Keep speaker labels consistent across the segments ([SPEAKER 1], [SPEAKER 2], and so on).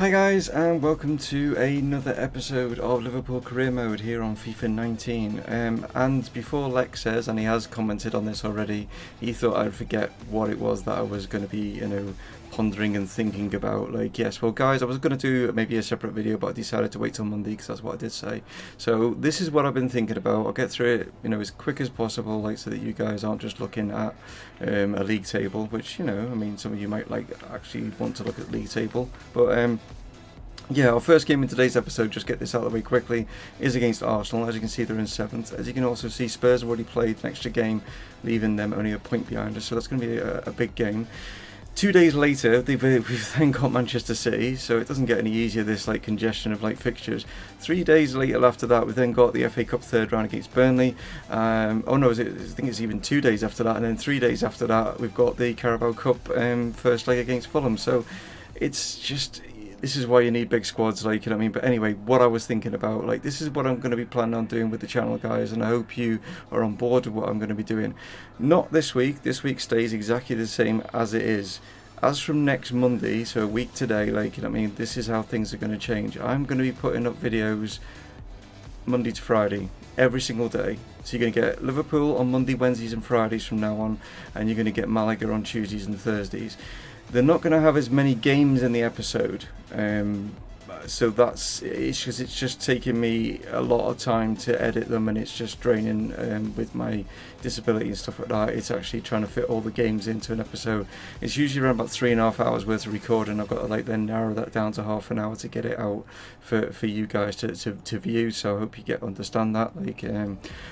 [SPEAKER 1] Hi guys, and welcome to another episode of Liverpool Career Mode here on FIFA 19. And before Lex says, and he has commented on this already, he thought I'd forget what it was that I was going to be, pondering and thinking about. Like, yes, well guys, I was going to do maybe a separate video, but I decided to wait till Monday because that's what I did say. So this is what I've been thinking about. I'll get through it, as quick as possible, like so that you guys aren't just looking at a league table, which, some of you might actually want to look at league table, but yeah, our first game in today's episode, just get this out of the way quickly, is against Arsenal. As you can see, they're in 7th. As you can also see, Spurs have already played an extra game, leaving them only a point behind us, so that's going to be a big game. 2 days later, we've then got Manchester City, so it doesn't get any easier, this congestion of fixtures. 3 days later after that, we've then got the FA Cup third round against Burnley. I think it's even 2 days after that, and then 3 days after that, we've got the Carabao Cup first leg against Fulham. So it's just... this is why you need big squads, But anyway, what I was thinking about, this is what I'm going to be planning on doing with the channel, guys, and I hope you are on board with what I'm going to be doing. Not this week. This week stays exactly the same as it is. As from next Monday, so a week today, this is how things are going to change. I'm going to be putting up videos Monday to Friday, every single day. So you're going to get Liverpool on Monday, Wednesdays and Fridays from now on, and you're going to get Malaga on Tuesdays and Thursdays. They're not going to have as many games in the episode, so it's just taking me a lot of time to edit them, and it's just draining with my disability and stuff like that. It's actually trying to fit all the games into an episode. It's usually around about 3.5 hours worth of recording. I've got to then narrow that down to half an hour to get it out for you guys to view. So I hope you understand that.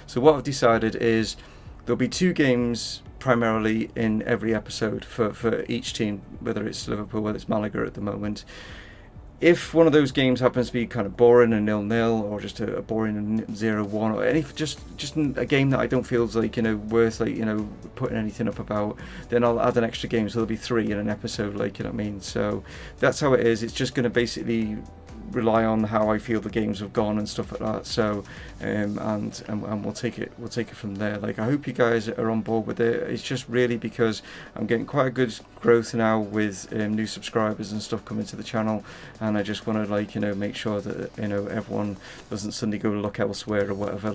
[SPEAKER 1] So what I've decided is there'll be 2 games primarily in every episode for each team, whether it's Liverpool, whether it's Malaga at the moment. If one of those games happens to be kind of boring and 0-0, or just a boring 0-1, or any just a game that I don't feel is worth putting anything up about, then I'll add an extra game, so there'll be 3 in an episode, So that's how it is. It's just going to basically rely on how I feel the games have gone and stuff like that. So and we'll take it from there. I hope you guys are on board with it. It's just really because I'm getting quite a good growth now with new subscribers and stuff coming to the channel, and I just want to make sure that everyone doesn't suddenly go look elsewhere or whatever.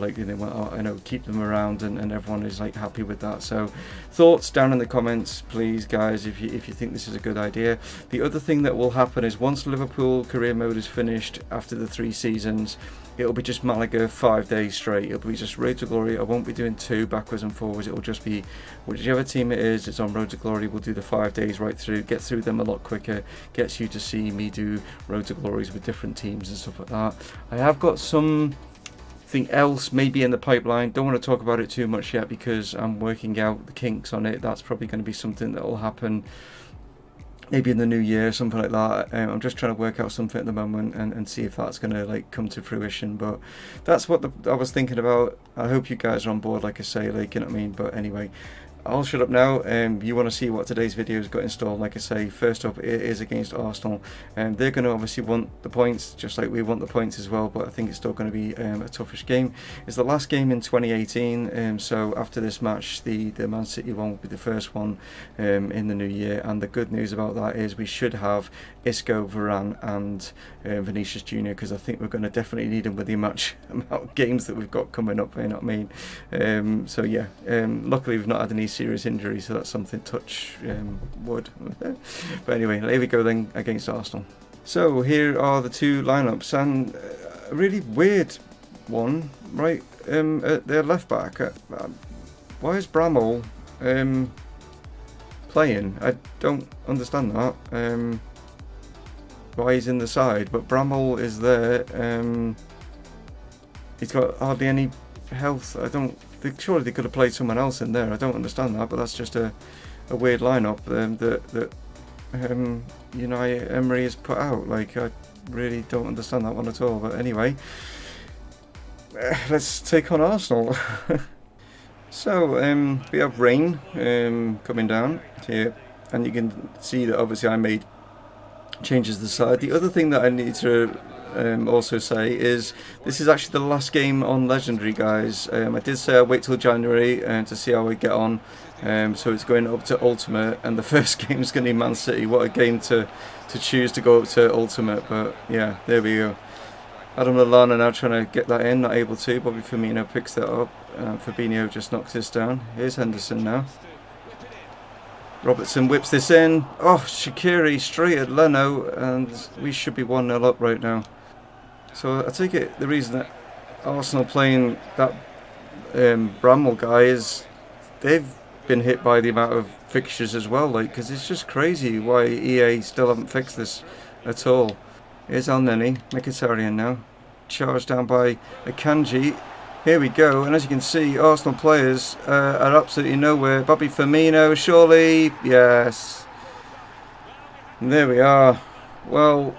[SPEAKER 1] Keep them around, and everyone is happy with that. So thoughts down in the comments, please, guys, if you think this is a good idea. The other thing that will happen is once Liverpool Career Mode is finished after the 3 seasons, it'll be just Malaga 5 days straight. It'll be just Road to Glory. I won't be doing 2 backwards and forwards. It'll just be whichever team it is, it's on Road to Glory. We'll do the 5 days right through, get through them a lot quicker, gets you to see me do Road to Glories with different teams and stuff like that. I have got something else maybe in the pipeline. Don't want to talk about it too much yet because I'm working out the kinks on it. That's probably going to be something that will happen maybe in the new year, something like that. I'm just trying to work out something at the moment and see if that's going to come to fruition. But that's what I was thinking about. I hope you guys are on board, like I say, But anyway, I'll shut up now. You want to see what today's video's got installed. Like I say, first up, it is against Arsenal, and they're going to obviously want the points, just like we want the points as well, but I think it's still going to be a toughish game. It's the last game in 2018, so after this match, the Man City one will be the first one in the new year, and the good news about that is we should have Isco, Varane and Vinicius Jr., because I think we're going to definitely need them with the amount of games that we've got coming up, you know what I mean? So yeah, luckily we've not had any serious injury, so that's something, touch wood. But anyway, here we go then against Arsenal. So here are the 2 lineups, and a really weird one, right? At their left back, why is Bramall playing? I don't understand that. Why he's in the side, but Bramall is there. He's got hardly any health. Surely they could have played someone else in there. I don't understand that, but that's just a weird lineup that Unai Emery has put out. I really don't understand that one at all. But anyway, let's take on Arsenal. So we have rain coming down here, and you can see that obviously I made changes to the side. The other thing that I need to also say is this is actually the last game on Legendary, guys. I did say I'd wait till January to see how we get on. So it's going up to Ultimate, and the first game is going to be Man City. What a game to choose to go up to Ultimate, but yeah, there we go. Adam Lallana now trying to get that in, not able to. Bobby Firmino picks that up. Fabinho just knocks this down. Here's Henderson now. Robertson whips this in. Oh, Shaqiri straight at Leno, and we should be 1-0 up right now. So I take it the reason that Arsenal playing that Bramall guy is they've been hit by the amount of fixtures as well, like, because it's just crazy why EA still haven't fixed this at all. Here's El Neni, Mkhitaryan now, charged down by Akanji. Here we go, and as you can see, Arsenal players are absolutely nowhere. Bobby Firmino, surely, yes. And there we are. Well,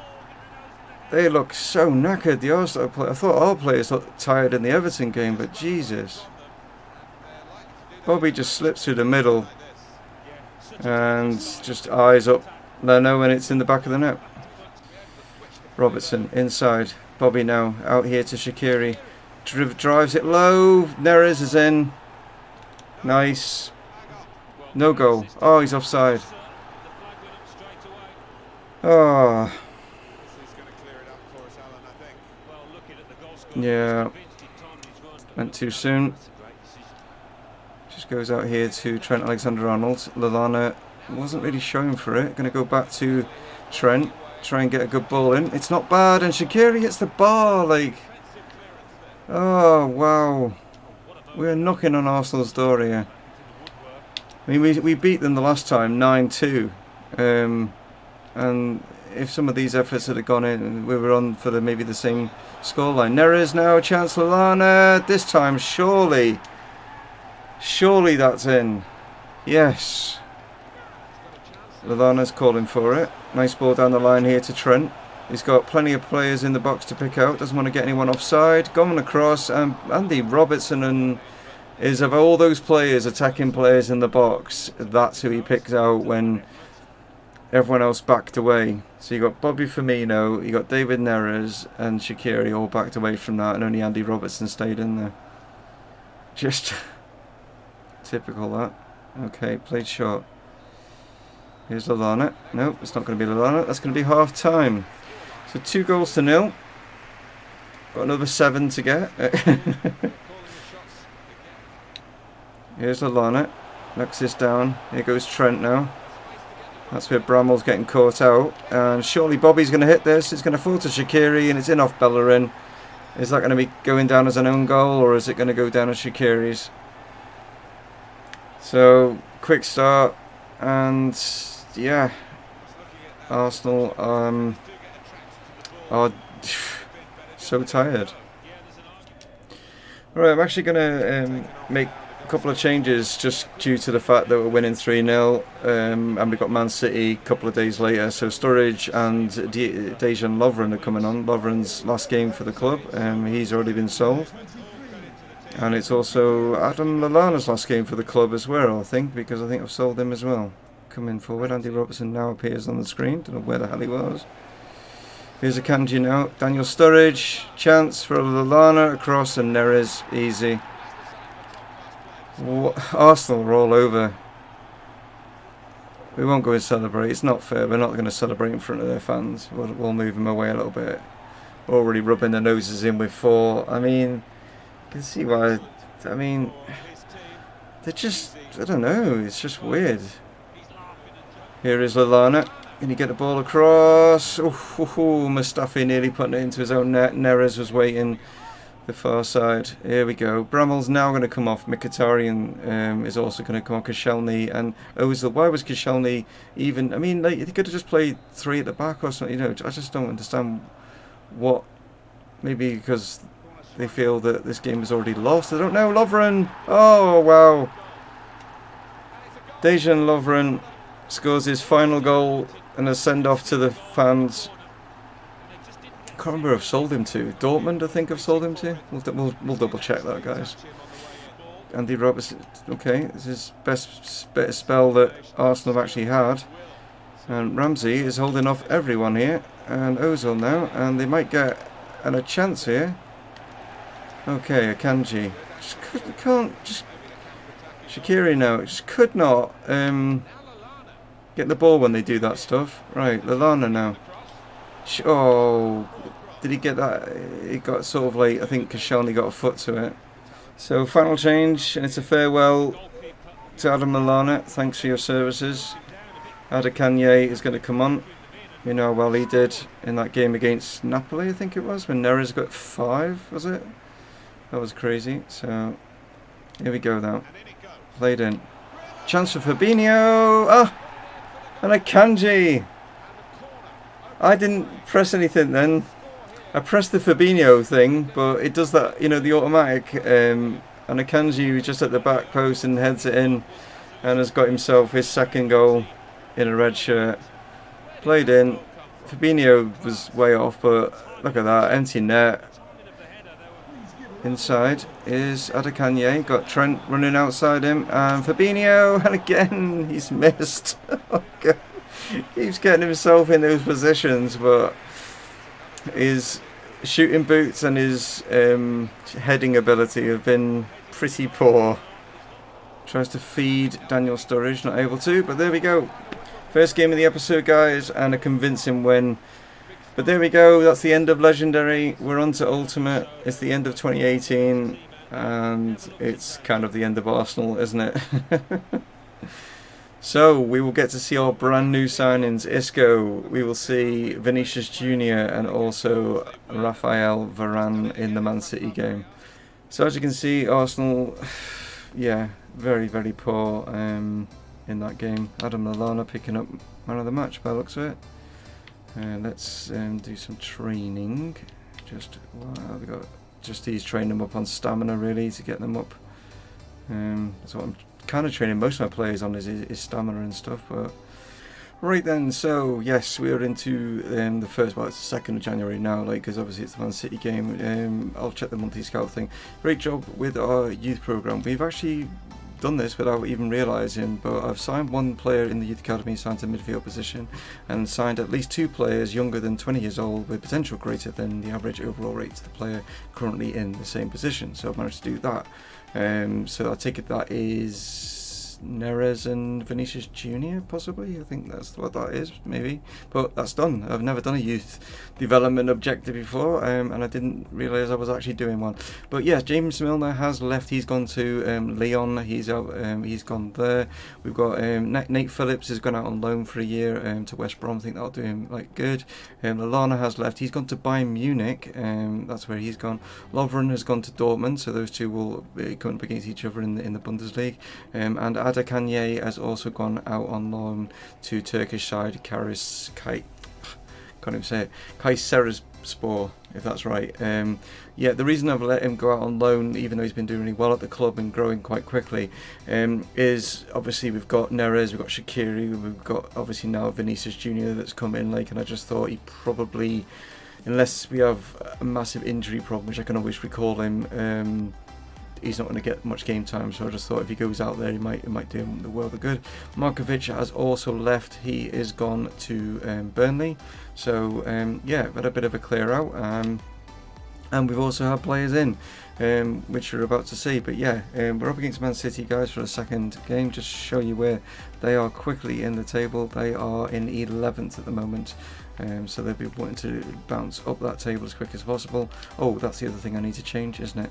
[SPEAKER 1] they look so knackered, the Arsenal players. I thought our players looked tired in the Everton game, but Jesus. Bobby just slips through the middle and just eyes up Leno, and it's in the back of the net. Robertson inside. Bobby now out here to Shaqiri. Drives it low. Neres is in. Nice. No goal. Oh, he's offside. Oh. Yeah. Went too soon. Just goes out here to Trent Alexander-Arnold. Lallana wasn't really showing for it. Going to go back to Trent. Try and get a good ball in. It's not bad, and Shaqiri hits the bar, like... Oh, wow. We're knocking on Arsenal's door here. I mean, we beat them the last time, 9-2. And if some of these efforts had gone in, we were on for maybe the same scoreline. Neres now, chance Lallana. This time, surely. Surely that's in. Yes. Lallana's calling for it. Nice ball down the line here to Trent. He's got plenty of players in the box to pick out. Doesn't want to get anyone offside. Going across. Andy Robertson is of all those players, attacking players in the box, that's who he picks out when everyone else backed away. So you got Bobby Firmino, you got David Neres and Shaqiri all backed away from that, and only Andy Robertson stayed in there. Just typical that. Okay, played short. Here's Lallana. Nope, it's not going to be Lallana. That's going to be half time. So 2-0. Got another 7 to get. Here's Lallana. Knocks this down. Here goes Trent now. That's where Bramall's getting caught out. And surely Bobby's going to hit this. It's going to fall to Shaqiri, and it's in off Bellerin. Is that going to be going down as an own goal, or is it going to go down as Shaqiri's? So, quick start. And yeah, Arsenal are so tired. Alright, I'm actually going to make a couple of changes just due to the fact that we're winning 3-0 and we got Man City a couple of days later. So Sturridge and Dejan Lovren are coming on. Lovren's last game for the club. He's already been sold. And it's also Adam Lallana's last game for the club as well, I think, because I think I've sold him as well. Coming forward, Andy Robertson now appears on the screen. Don't know where the hell he was. Here's Akanji now. Daniel Sturridge. Chance for Lallana across, and Neres. Easy. Arsenal roll over. We won't go and celebrate. It's not fair. We're not going to celebrate in front of their fans. We'll move them away a little bit. Already rubbing their noses in with 4. I mean... You can see why. I mean, they're just, I don't know, it's just weird. Here is Lallana. Can he get the ball across? Mustafi nearly putting it into his own net. Neres was waiting the far side. Here we go. Bramall's now going to come off. Mkhitaryan is also going to come off. Koscielny and Ozil. Why was Koscielny even? I mean, like, he could have just played 3 at the back or something. You know, I just don't understand what. Maybe because they feel that this game is already lost. I don't know. Lovren. Oh, wow. Dejan Lovren scores his final goal and a send-off to the fans. I can't remember who I've sold him to. Dortmund, I think I've sold him to. We'll double-check that, guys. Andy Robertson. Okay, this is best spell that Arsenal have actually had. And Ramsey is holding off everyone here. And Ozil now. And they might get a chance here. Okay, Akanji. Just Shaqiri now. Just could not get the ball when they do that stuff. Right, Lallana now. Oh, did he get that? He got sort of like, I think Koscielny got a foot to it. So final change, and it's a farewell to Adam Lallana. Thanks for your services. Adekanye is going to come on. You know how well he did in that game against Napoli, I think it was, when Neres got 5, was it? That was crazy. So here we go now. Played in. Chance for Fabinho. Ah, and Akanji. I didn't press anything then. I pressed the Fabinho thing, but it does that, you know, the automatic. And Akanji was just at the back post and heads it in, and has got himself his second goal in a red shirt. Played in. Fabinho was way off, but look at that, empty net. Inside is Adekanye. Got Trent running outside him, and Fabinho, and again he's missed. Oh, God. Keeps getting himself in those positions, but his shooting boots and his heading ability have been pretty poor. Tries to feed Daniel Sturridge, not able to, but there we go. First game of the episode, guys, and a convincing win. But there we go, that's the end of Legendary. We're on to Ultimate. It's the end of 2018, and it's kind of the end of Arsenal, isn't it? So, we will get to see our brand new signings, Isco. We will see Vinicius Jr. and also Rafael Varane in the Man City game. So, as you can see, Arsenal, yeah, very, very poor in that game. Adam Lallana picking up man of the match by the looks of it. Let's do some training. We got just these training them up on stamina, really, to get them up. That's what I'm kind of training most of my players on is stamina and stuff. But right then, so yes, we are into the first, well, it's the 2nd of January now, like, because obviously it's the Man City game. I'll check the monthly scout thing. Great job with our youth program. We've actually done this without even realising, but I've signed one player in the youth academy, signed to midfield position, and signed at least 2 players younger than 20 years old with potential greater than the average overall rate of the player currently in the same position. So I've managed to do that. So I take it that is Neres and Vinicius Jr. possibly. I think that's what that is, maybe. But that's done. I've never done a youth development objective before, and I didn't realise I was actually doing one. But yeah, James Milner has left. He's gone to Lyon. He's out. He's gone there. We've got Nate Phillips has gone out on loan for a year to West Brom. I think that'll do him like good. Lallana has left. He's gone to Bayern Munich. That's where he's gone. Lovren has gone to Dortmund. So those two will come up against each other in the Bundesliga. And Adekanye has also gone out on loan to Turkish side Kayserispor, if that's right. Yeah, the reason I've let him go out on loan, even though he's been doing really well at the club and growing quite quickly, is obviously we've got Neres, we've got Shaqiri, we've got obviously now Vinicius Jr. that's come in, like, and I just thought he probably, unless we have a massive injury problem, which I can always recall him, he's not going to get much game time, so I just thought if he goes out there, it might do him the world of good. Markovic has also left. He is gone to Burnley. So yeah, had a bit of a clear out, and we've also had players in, which you're about to see. But yeah, we're up against Man City, guys, for a second game. Just to show you where they are quickly in the table. They are in 11th at the moment. So they'll be wanting to bounce up that table as quick as possible. Oh, that's the other thing I need to change, isn't it?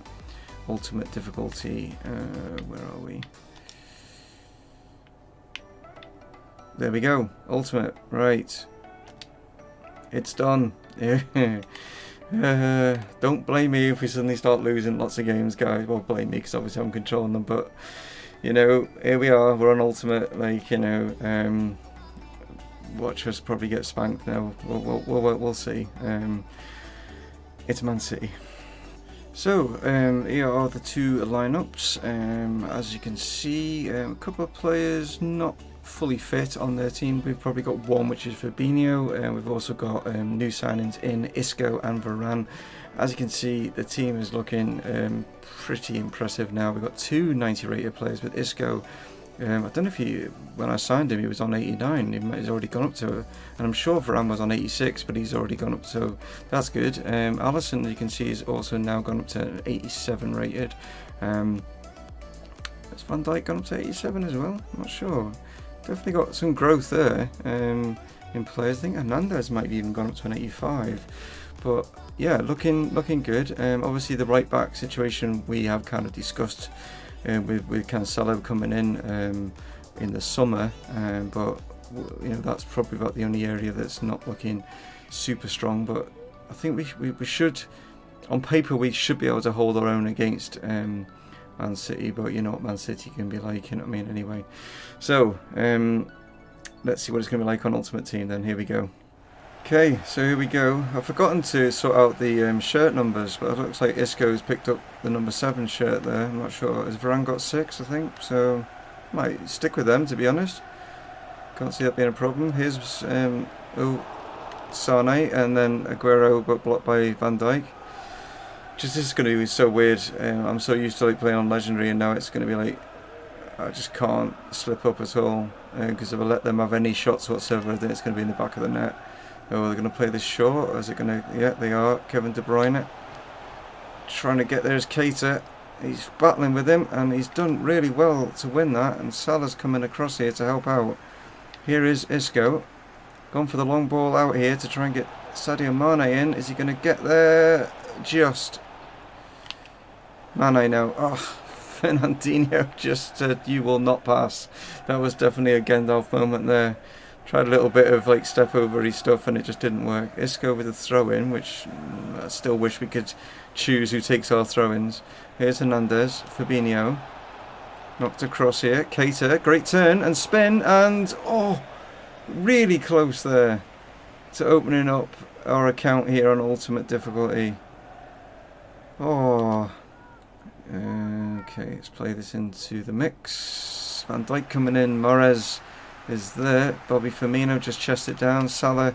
[SPEAKER 1] Ultimate difficulty, where are we? There we go, ultimate, right. It's done. Don't blame me if we suddenly start losing lots of games, guys. Well, blame me because obviously I'm controlling them, but you know, here we are, we're on ultimate, like, you know, watch us probably get spanked now. We'll see. It's Man City. So, here are the 2 lineups. As you can see, a couple of players not fully fit on their team. We've probably got one, which is Fabinho, and we've also got new signings in Isco and Varane. As you can see, the team is looking pretty impressive now. We've got 2 90 rated players with Isco I don't know if when I signed him, he was on 89. He's already gone up to, and I'm sure Varane was on 86, but he's already gone up, so that's good. Alisson, you can see, is also now gone up to 87 rated. Has Van Dijk gone up to 87 as well? I'm not sure. Definitely got some growth there in players. I think Hernandez might have even gone up to an 85. But yeah, looking good. Obviously, the right back situation we have kind of discussed. With Cancelo coming in the summer, but you know, that's probably about the only area that's not looking super strong. But I think we should, on paper, we should be able to hold our own against Man City. But you know what Man City can be like, you know what I mean? Anyway, so let's see what it's going to be like on Ultimate Team. Then here we go. Okay, so here we go. I've forgotten to sort out the shirt numbers, but it looks like Isco's picked up the number 7 shirt there. I'm not sure. Has Varane got 6, I think? So, might stick with them, to be honest. Can't see that being a problem. Here's Sane, and then Aguero, but blocked by Van Dijk. This is going to be so weird. I'm so used to like playing on Legendary, and now it's going to be like, I just can't slip up at all. Because if I let them have any shots whatsoever, then it's going to be in the back of the net. Oh, they're going to play this short, or is it going to... Yeah, they are. Kevin De Bruyne trying to get there is Keita. He's battling with him, and he's done really well to win that, and Salah's coming across here to help out. Here is Isco. Gone for the long ball out here to try and get Sadio Mane in. Is he going to get there? Just. Mane now. Oh, Fernandinho just said, you will not pass. That was definitely a Gandalf moment there. Tried a little bit of like step overy stuff and it just didn't work. Isco with a throw in, which I still wish we could choose who takes our throw ins. Here's Hernandez, Fabinho. Knocked across here. Keita, great turn and spin, and oh, really close there to opening up our account here on Ultimate difficulty. Oh, okay, let's play this into the mix. Van Dijk coming in, Mahrez is there. Bobby Firmino just chest it down. Salah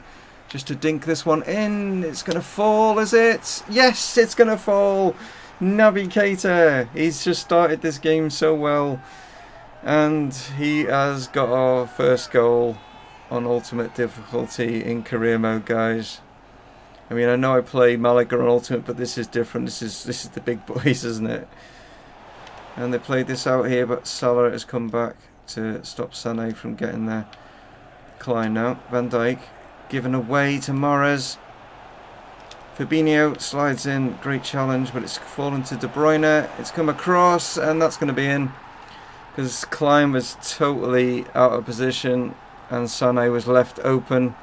[SPEAKER 1] just to dink this one in. It's going to fall, is it? Yes, it's going to fall. Naby Keita. He's just started this game so well. And he has got our first goal on Ultimate difficulty in career mode, guys. I mean, I know I play Malaga on Ultimate, but this is different. This is the big boys, isn't it? And they played this out here, but Salah has come back to stop Sané from getting there. Klein now. Van Dijk given away to Mahrez. Fabinho slides in. Great challenge, but it's fallen to De Bruyne. It's come across, and that's going to be in. Because Klein was totally out of position, and Sané was left open.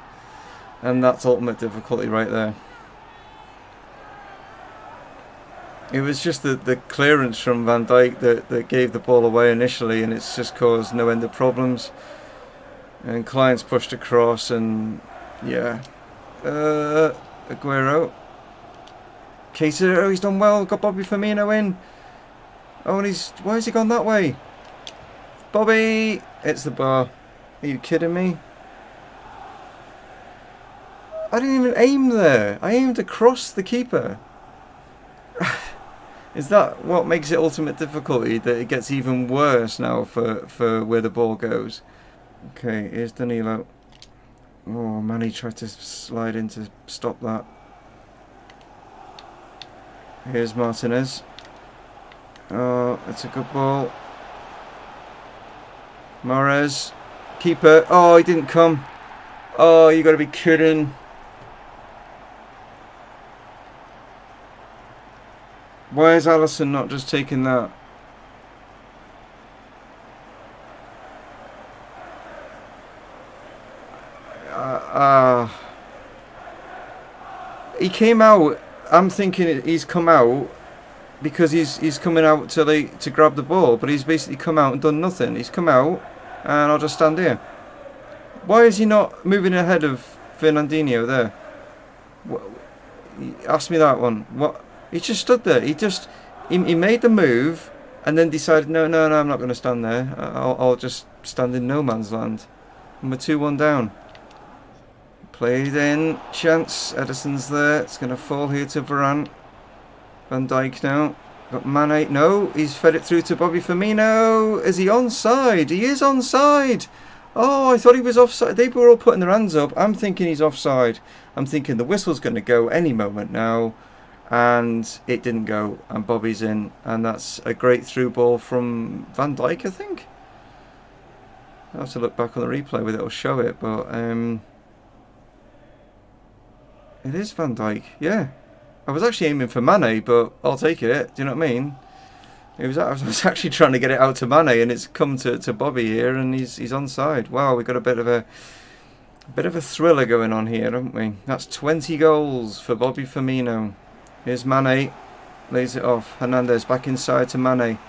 [SPEAKER 1] And that's Ultimate difficulty right there. It was just the clearance from Van Dijk that gave the ball away initially, and it's just caused no end of problems. And Klein's pushed across, and yeah. Aguero. Keita, oh, he's done well. Got Bobby Firmino in. Oh, and why has he gone that way? Bobby! It's the bar. Are you kidding me? I didn't even aim there. I aimed across the keeper. Is that what makes it Ultimate difficulty? That it gets even worse now for where the ball goes? Okay, here's Danilo. Oh, Manny tried to slide in to stop that. Here's Martinez. Oh, that's a good ball. Mahrez. Keeper. Oh, he didn't come. Oh, you got to be kidding. Why is Alisson not just taking that? He came out. I'm thinking he's come out because he's coming out to grab the ball, but he's basically come out and done nothing. He's come out, and I'll just stand here. Why is he not moving ahead of Fernandinho there? Ask me that one. What? He just stood there. He made the move and then decided, no, I'm not going to stand there. I'll just stand in no man's land. And we're 2-1 down. Played in. Chance. Edison's there. It's going to fall here to Varane. Van Dijk now. Got Mane. No, he's fed it through to Bobby Firmino. Is he onside? He is onside. Oh, I thought he was offside. They were all putting their hands up. I'm thinking he's offside. I'm thinking the whistle's going to go any moment now. And it didn't go. And Bobby's in. And that's a great through ball from Van Dijk, I think. I'll have to look back on the replay where it'll show it. But it is Van Dijk. Yeah. I was actually aiming for Mane, but I'll take it. Do you know what I mean? I was actually trying to get it out to Mane, and it's come to Bobby here, and he's onside. Wow, we've got a bit of a thriller going on here, haven't we? That's 20 goals for Bobby Firmino. Here's Mane, lays it off. Hernandez back inside to Mane.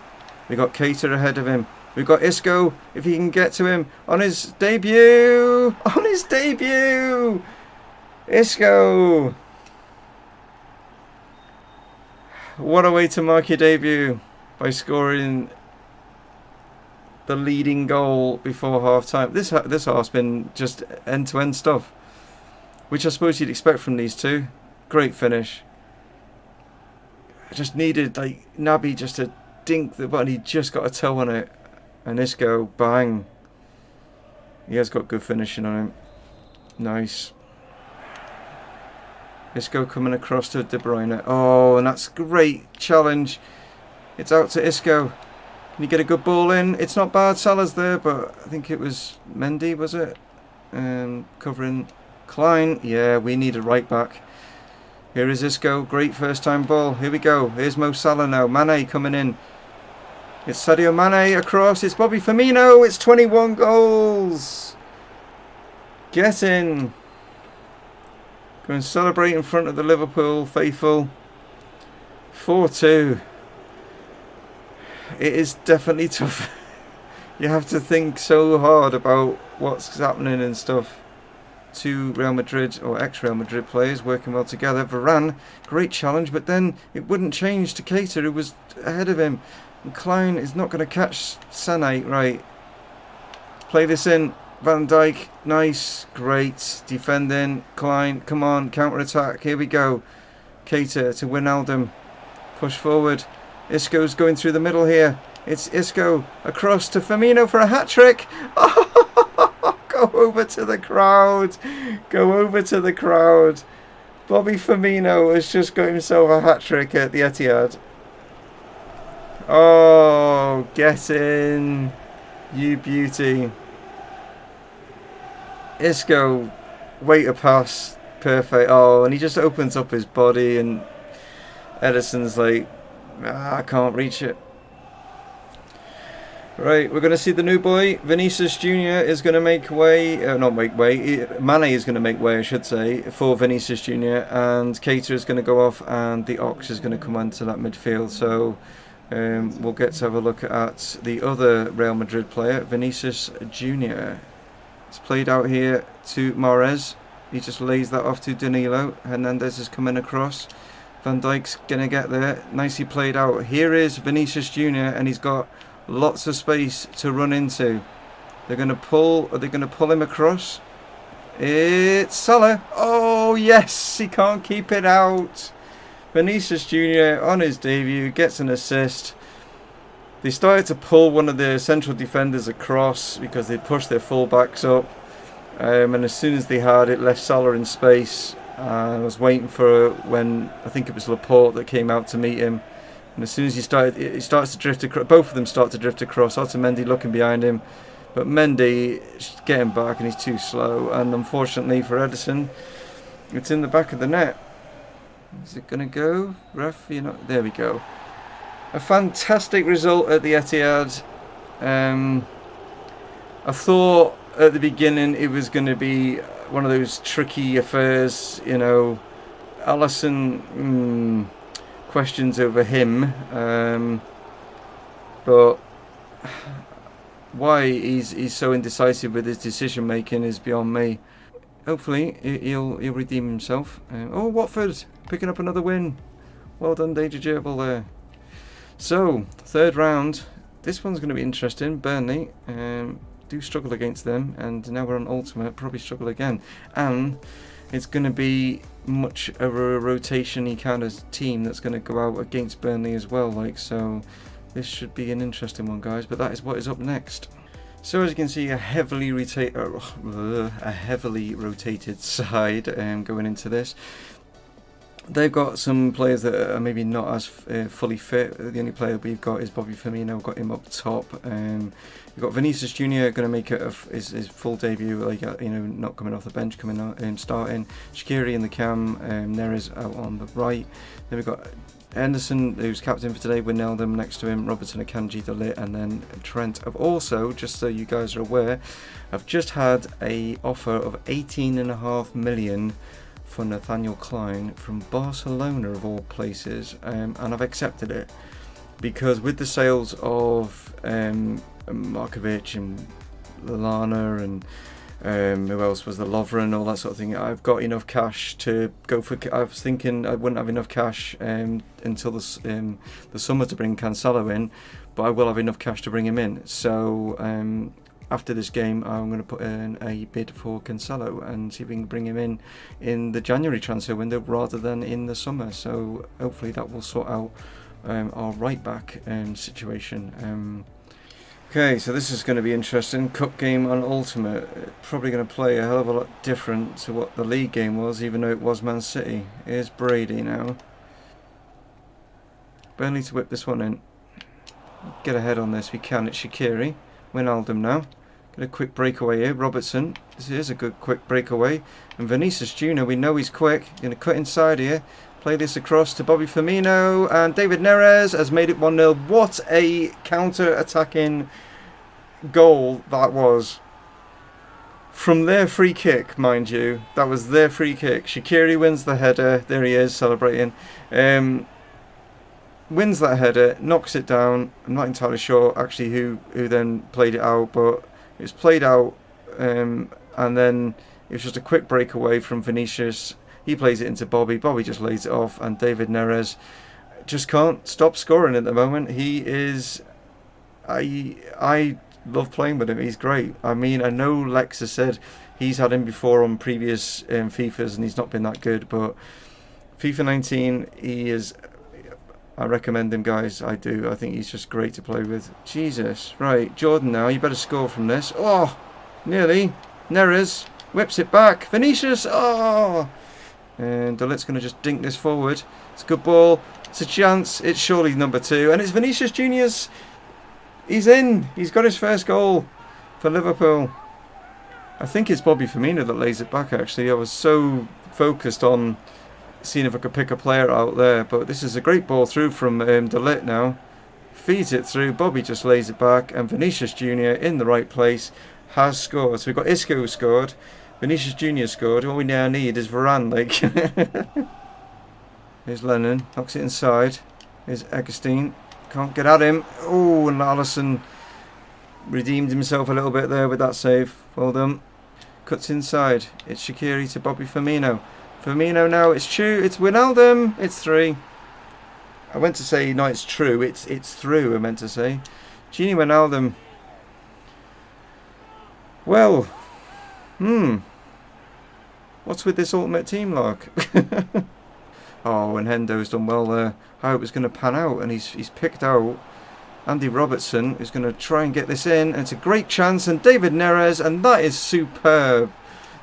[SPEAKER 1] We got Keita ahead of him. We've got Isco, if he can get to him on his debut. On his debut, Isco. What a way to mark your debut by scoring the leading goal before half-time. This half's been just end-to-end stuff, which I suppose you'd expect from these two. Great finish. I just needed like Naby just to dink the button. He just got a toe on it, and Isco, bang. He has got good finishing on him. Nice. Isco coming across to De Bruyne. Oh, and that's great challenge. It's out to Isco. Can you get a good ball in? It's not bad. Salah's there, but I think it was Mendy, was it? Covering Klein. Yeah, we need a right back. Here is Isco. Great first time ball. Here we go. Here's Mo Salah now. Mane coming in. It's Sadio Mane across. It's Bobby Firmino. It's 21 goals. Get in. Go and celebrate in front of the Liverpool faithful. 4-2. It is definitely tough. You have to think so hard about what's happening and stuff. Two Real Madrid or ex-Real Madrid players working well together. Varane, great challenge, but then it wouldn't change to Keita, who was ahead of him. And Klein is not going to catch Sané. Right. Play this in. Van Dijk, nice, great, defending, Klein, come on, counter-attack, here we go. Keita to Wijnaldum, push forward, Isco's going through the middle here, it's Isco, across to Firmino for a hat-trick. Oh, go over to the crowd, go over to the crowd. Bobby Firmino has just got himself a hat-trick at the Etihad. Oh, get in, you beauty. Isco, wait a pass, perfect. Oh, and he just opens up his body, and Ederson's like, I can't reach it. Right, we're going to see the new boy. Vinicius Jr. is going to make way, not make way, Mane is going to make way, I should say, for Vinicius Jr. And Keita is going to go off, and the Ox is going to come onto that midfield. So we'll get to have a look at the other Real Madrid player, Vinicius Jr. It's played out here to Mahrez. He just lays that off to Danilo. Hernandez is coming across. Van Dijk's going to get there. Nicely played out. Here is Vinicius Jr. and he's got lots of space to run into. They're going to pull. Are they going to pull him across? It's Salah. Oh, yes. He can't keep it out. Vinicius Jr. on his debut gets an assist. They started to pull one of the central defenders across because they pushed their full-backs up. And as soon as they had it, left Salah in space. I was waiting for when I think it was Laporte that came out to meet him. And as soon as he starts to drift across. Both of them start to drift across. Otamendi looking behind him. But Mendy is getting back and he's too slow. And unfortunately for Ederson, it's in the back of the net. Is it going to go? Ref, you know, there we go. A fantastic result at the Etihad. I thought at the beginning it was going to be one of those tricky affairs, you know. Alisson, questions over him. But why he's so indecisive with his decision making is beyond me. Hopefully he'll redeem himself. Oh, Watford picking up another win. Well done, Danger Gerbil there. So, third round. This one's going to be interesting. Burnley do struggle against them, and now we're on Ultimate, probably struggle again. And it's going to be much of a rotation-y kind of team that's going to go out against Burnley as well. Like, so this should be an interesting one, guys. But that is what is up next. So as you can see, a heavily rotated side going into this. They've got some players that are maybe not as fully fit. The only player we've got is Bobby Firmino. We've got him up top. We've got Vinicius Jr. going to make it his full debut, like not coming off the bench, coming out and starting. Shaqiri in the cam, Neres out on the right. Then we've got Henderson, who's captain for today, Wijnaldum next to him, Robertson, Akanji, De Ligt, and then Trent. Have also, just so you guys are aware, I've just had a offer of 18.5 million for Nathaniel Klein from Barcelona of all places, and I've accepted it because with the sales of Markovic and Lallana and who else was the Lovren, all that sort of thing, I've got enough cash to go for. I was thinking I wouldn't have enough cash until the summer to bring Cancelo in, but I will have enough cash to bring him in. So after this game, I'm going to put in a bid for Cancelo and see if we can bring him in the January transfer window rather than in the summer. So hopefully that will sort out our right back situation. Okay, so this is going to be interesting. Cup game on Ultimate. Probably going to play a hell of a lot different to what the league game was, even though it was Man City. Here's Brady now. Burnley to whip this one in. Get ahead on this. We can. It's Shaqiri. Wijnaldum now. Get a quick breakaway here. Robertson. This is a good quick breakaway. And Vinicius Jr. We know he's quick. Going to cut inside here. Play this across to Bobby Firmino. And David Neres has made it 1-0. What a counter-attacking goal that was. From their free kick, mind you. That was their free kick. Shaqiri wins the header. There he is, celebrating. Wins that header, knocks it down. I'm not entirely sure actually who then played it out, but it was played out, and then it was just a quick breakaway from Vinicius. He plays it into Bobby. Bobby just lays it off, and David Neres just can't stop scoring at the moment. He is, I love playing with him. He's great. I mean, I know Lex has said he's had him before on previous FIFAs, and he's not been that good, but FIFA 19, he is. I recommend him, guys. I do. I think he's just great to play with. Jesus. Right, Jordan now. You better score from this. Oh, nearly. Neres whips it back. Vinicius. Oh. And De Ligt's going to just dink this forward. It's a good ball. It's a chance. It's surely number 2. And it's Vinicius Jr.'s. He's in. He's got his first goal for Liverpool. I think it's Bobby Firmino that lays it back, actually. I was so focused on seeing if I could pick a player out there, but this is a great ball through from De Ligt now. Feeds it through, Bobby just lays it back, and Vinicius Jr. in the right place has scored. So we've got Isco who scored, Vinicius Jr. scored. All we now need is Varane, like. Here's Lennon, knocks it inside. Here's Eggestein, can't get at him. Oh, and Alisson redeemed himself a little bit there with that save. Well done. Cuts inside, it's Shaqiri to Bobby Firmino. Firmino now, it's true, it's Wijnaldum, it's 3. I went to say, no, it's true, it's through, I meant to say. Gini Wijnaldum. Well, what's with this ultimate team, like? Oh, and Hendo's done well there. How it was going to pan out, and he's picked out Andy Robertson, who's going to try and get this in, and it's a great chance, and David Neres, and that is superb.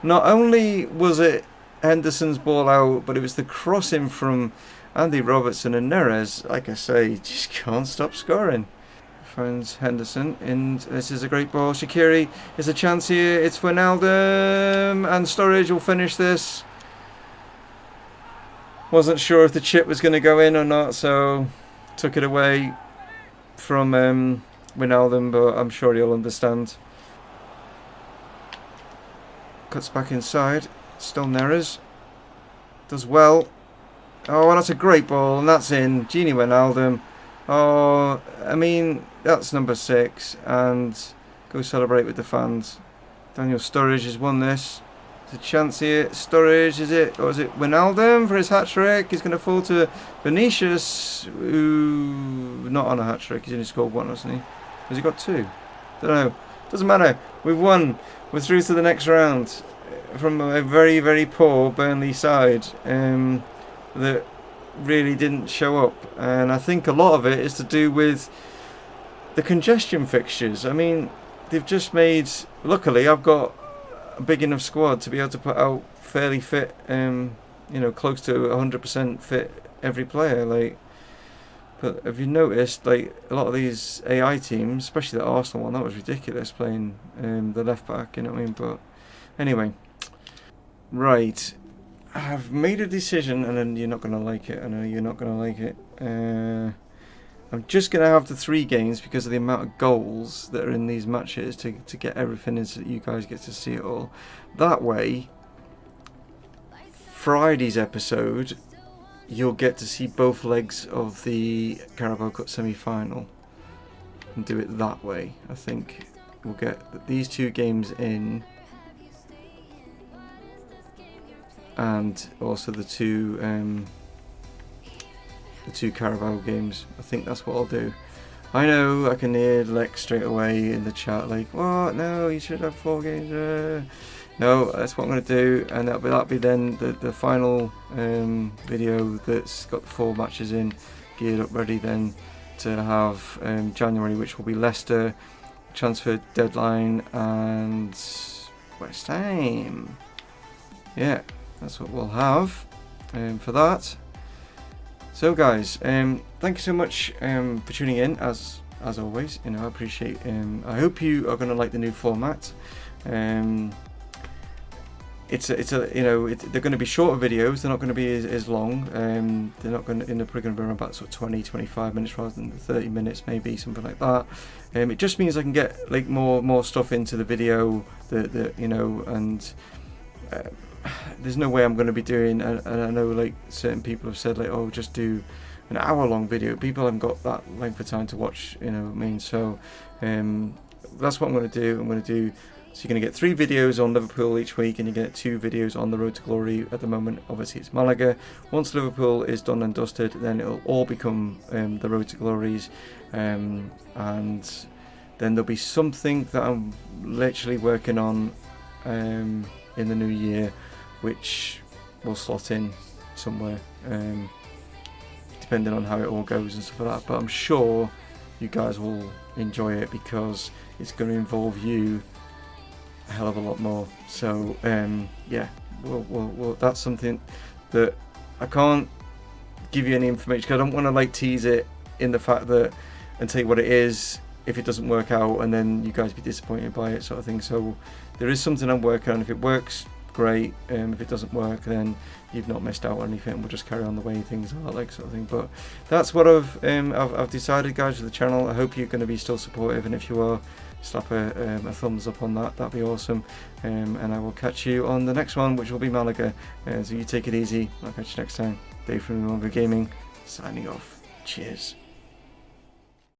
[SPEAKER 1] Not only was it Henderson's ball out, but it was the crossing from Andy Robertson, and Neres, like I say, just can't stop scoring. Finds Henderson, and this is a great ball. Shaqiri is a chance here. It's Wijnaldum, and Sturridge will finish this. Wasn't sure if the chip was going to go in or not, so took it away from Wijnaldum, but I'm sure he'll understand. Cuts back inside. Still Neres. Does well. Oh, that's a great ball, and that's in. Gini Wijnaldum. Oh, I mean, that's number 6, and go celebrate with the fans. Daniel Sturridge has won this. There's a chance here. Sturridge, is it? Or is it Wijnaldum for his hat-trick? He's going to fall to Vinicius, who... not on a hat-trick. He's only scored 1, hasn't he? Has he got 2? Don't know. Doesn't matter. We've won. We're through to the next round. from a very, very poor Burnley side that really didn't show up. And I think a lot of it is to do with the congestion fixtures. I mean, they've just made... Luckily, I've got a big enough squad to be able to put out fairly fit, close to 100% fit every player. Like, but have you noticed, like, a lot of these AI teams, especially the Arsenal one, that was ridiculous playing the left back. You know what I mean? But anyway, right. I've made a decision, and then you're not gonna like it. I know you're not gonna like it. I'm just going to have the 3 games because of the amount of goals that are in these matches to get everything in so that you guys get to see it all. That way, Friday's episode, you'll get to see both legs of the Carabao Cup semi-final. And do it that way. I think we'll get these 2 games in. And also the two Carabao games. I think that's what I'll do. I know I can hear Lex straight away in the chat like, what? No, you should have 4 games. No, that's what I'm going to do, and that'll be then the final video that's got the 4 matches in, geared up, ready then to have January, which will be Leicester, transfer deadline, and West Ham. Yeah, that's what we'll have for that. So guys, thank you so much for tuning in as always. I appreciate. I hope you are going to like the new format. They're going to be shorter videos. They're not going to be as long. They're not going to probably going to be around about sort of 20-25 minutes rather than 30 minutes, maybe something like that. It just means I can get like more stuff into the video. There's no way I'm going to be doing, and I know like certain people have said like, oh, just do an hour-long video. People haven't got that length of time to watch, you know what I mean? So that's what I'm going to do. So you're going to get 3 videos on Liverpool each week, and you get 2 videos on the road to glory. At the moment, obviously it's Malaga. Once Liverpool is done and dusted, then it'll all become the road to glories, and then there'll be something that I'm literally working on in the new year, which will slot in somewhere, depending on how it all goes and stuff like that. But I'm sure you guys will enjoy it because it's going to involve you a hell of a lot more. So yeah, we'll that's something that I can't give you any information because I don't want to like tease it in the fact that and tell you what it is if it doesn't work out and then you guys be disappointed by it, sort of thing. So there is something I'm working on. If it works, great. If it doesn't work, then you've not missed out on anything. We'll just carry on the way things are, like, sort of thing. But that's what I've decided, guys, with the channel. I hope you're going to be still supportive, and if you are, slap a thumbs up on that. That'd be awesome. And I will catch you on the next one, which will be Malaga. So you take it easy. I'll catch you next time. Dave from Mumongu Gaming, signing off. Cheers.